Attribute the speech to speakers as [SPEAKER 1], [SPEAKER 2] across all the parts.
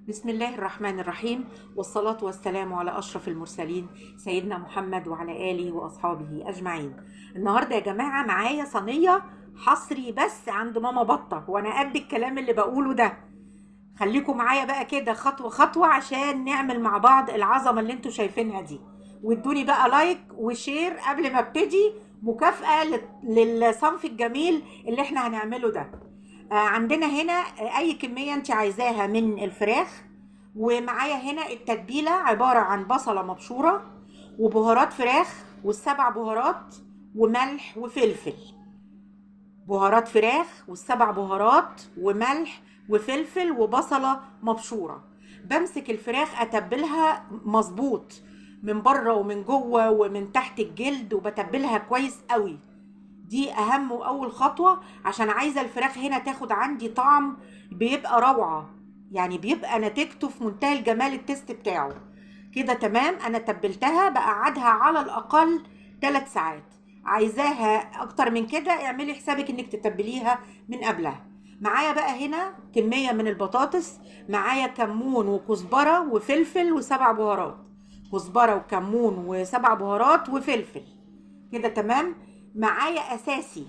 [SPEAKER 1] بسم الله الرحمن الرحيم، والصلاة والسلام على أشرف المرسلين سيدنا محمد وعلى آله وأصحابه أجمعين. النهاردة يا جماعة معايا صينية حصري بس عند ماما بطة، وأنا قد الكلام اللي بقوله ده. خليكم معايا بقى كده خطوة خطوة عشان نعمل مع بعض العظمة اللي انتوا شايفينها دي. وادوني بقى لايك وشير قبل ما ابتدي، مكافأة للصنف الجميل اللي احنا هنعمله ده. عندنا هنا اي كمية انت عايزاها من الفراخ. ومعايا هنا التتبيلة عبارة عن بصلة مبشورة وبهارات فراخ والسبع بهارات وملح وفلفل. بهارات فراخ والسبع بهارات وملح وفلفل وبصلة مبشورة. بمسك الفراخ اتبلها مظبوط من بره ومن جوه ومن تحت الجلد، وبتبلها كويس قوي. دي اهم واول خطوة، عشان عايزة الفراخ هنا تاخد عندي طعم بيبقى روعة. يعني بيبقى نتيجته في منتهى الجمال، التست بتاعه كده تمام. انا تبلتها بقعدها على الاقل 3 ساعات. عايزاها اكتر من كده اعملي حسابك انك تتبليها من قبلها. معايا بقى هنا كمية من البطاطس، معايا كمون وكزبرة وفلفل وسبع بهارات. كزبرة وكمون وسبع بهارات وفلفل كده تمام. معايا اساسي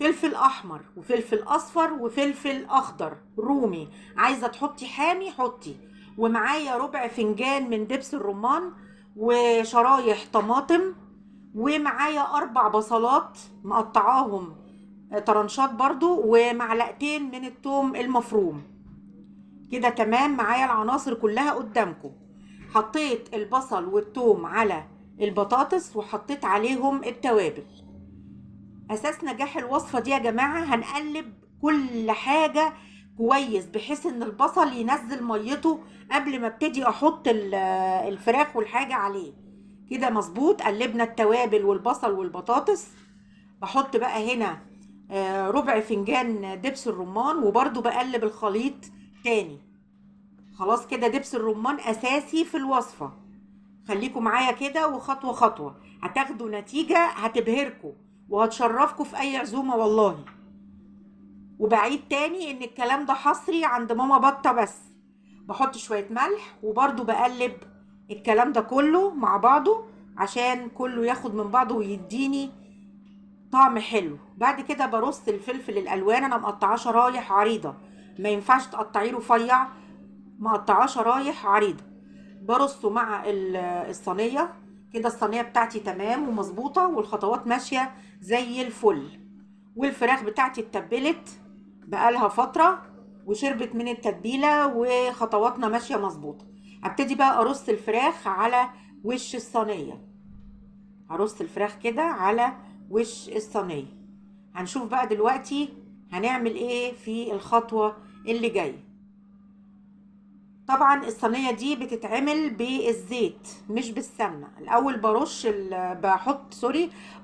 [SPEAKER 1] فلفل احمر وفلفل اصفر وفلفل اخضر رومي، عايزه تحطي حامي حطي. ومعايا ربع فنجان من دبس الرمان وشرايح طماطم. ومعايا 4 بصلات مقطعاهم طرنشات برضو، ومعلقتين من التوم المفروم كده تمام. معايا العناصر كلها قدامكم. حطيت البصل والثوم على البطاطس وحطيت عليهم التوابل. اساس نجاح الوصفه دي يا جماعه هنقلب كل حاجه كويس، بحيث ان البصل ينزل ميته قبل ما ابتدي احط الفراخ والحاجه عليه. كده مظبوط. قلبنا التوابل والبصل والبطاطس. بحط بقى هنا ربع فنجان دبس الرمان، وبرضو بقلب الخليط تاني. خلاص كده دبس الرمان اساسي في الوصفه. خليكم معايا كده وخطوة خطوة، هتاخدوا نتيجة هتبهركم وهتشرفكم في أي عزومة والله. وبعيد تاني إن الكلام ده حصري عند ماما بطة بس. بحط شوية ملح وبرضو بقلب الكلام ده كله مع بعضه عشان كله ياخد من بعضه ويديني طعم حلو. بعد كده برص الفلفل الألوان، أنا مقطعاه شرايح عريضة، ما ينفعش تقطعيه رفيع، مقطعاه شرايح عريضة. برصه مع الصينية كده. الصينية بتاعتي تمام ومظبوطة والخطوات ماشية زي الفل. والفراخ بتاعتي اتبلت بقالها فترة وشربت من التتبيلة وخطواتنا ماشية مظبوطة. هبتدي بقى ارص الفراخ على وش الصينية. هرص الفراخ كده على وش الصينية. هنشوف بقى دلوقتي هنعمل ايه في الخطوة اللي جاية. طبعا الصينية دي بتتعمل بالزيت مش بالسمنة. الأول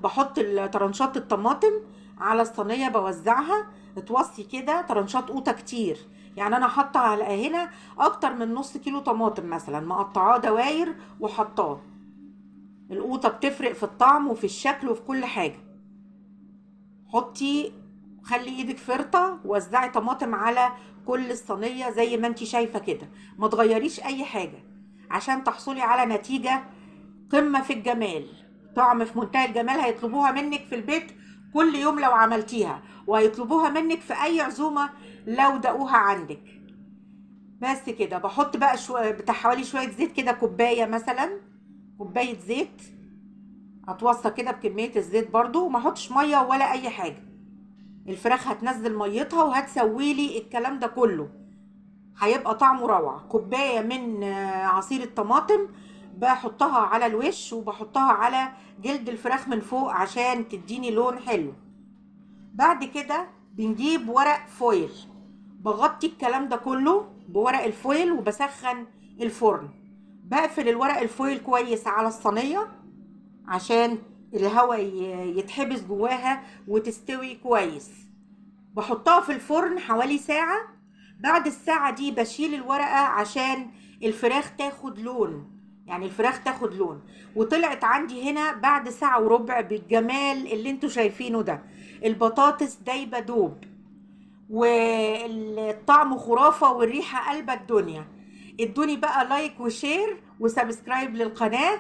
[SPEAKER 1] بحط طرنشات الطماطم على الصينية بوزعها. اتوصي كده طرنشات قوطة كتير، يعني أنا حاطة على هنا أكتر من نص كيلو طماطم مثلا، مقطعاه دواير وحطاه. القوطة بتفرق في الطعم وفي الشكل وفي كل حاجة. حطي، خلي ايدك فرطة، وزعي طماطم على كل الصينية زي ما انتي شايفة كده. ما تغيريش اي حاجة عشان تحصلي على نتيجة قمة في الجمال، طعم في منتهى الجمال. هيطلبوها منك في البيت كل يوم لو عملتيها، وهيطلبوها منك في اي عزومة لو دقوها عندك. بس كده. بحط بقى بتاع حوالي شوية زيت كده، كوباية مثلا، كوباية زيت. هتوصى كده بكمية الزيت برضو، وما احطش مية ولا اي حاجة. الفراخ هتنزل ميتها وهتسوي لي الكلام ده كله، هيبقى طعمه روعة. كوباية من عصير الطماطم بحطها على الوش، وبحطها على جلد الفراخ من فوق عشان تديني لون حلو. بعد كده بنجيب ورق فويل، بغطي الكلام ده كله بورق الفويل وبسخن الفرن. بقفل الورق الفويل كويس على الصينية عشان الهواء يتحبس جواها وتستوي كويس. بحطها في الفرن حوالي ساعة. بعد الساعة دي بشيل الورقة عشان الفراخ تاخد لون، يعني الفراخ تاخد لون. وطلعت عندي هنا بعد ساعة وربع بالجمال اللي انتوا شايفينه ده. البطاطس دايبة دوب، والطعم خرافة، والريحة قلبة الدنيا. ادوني بقى لايك وشير وسبسكرايب للقناة.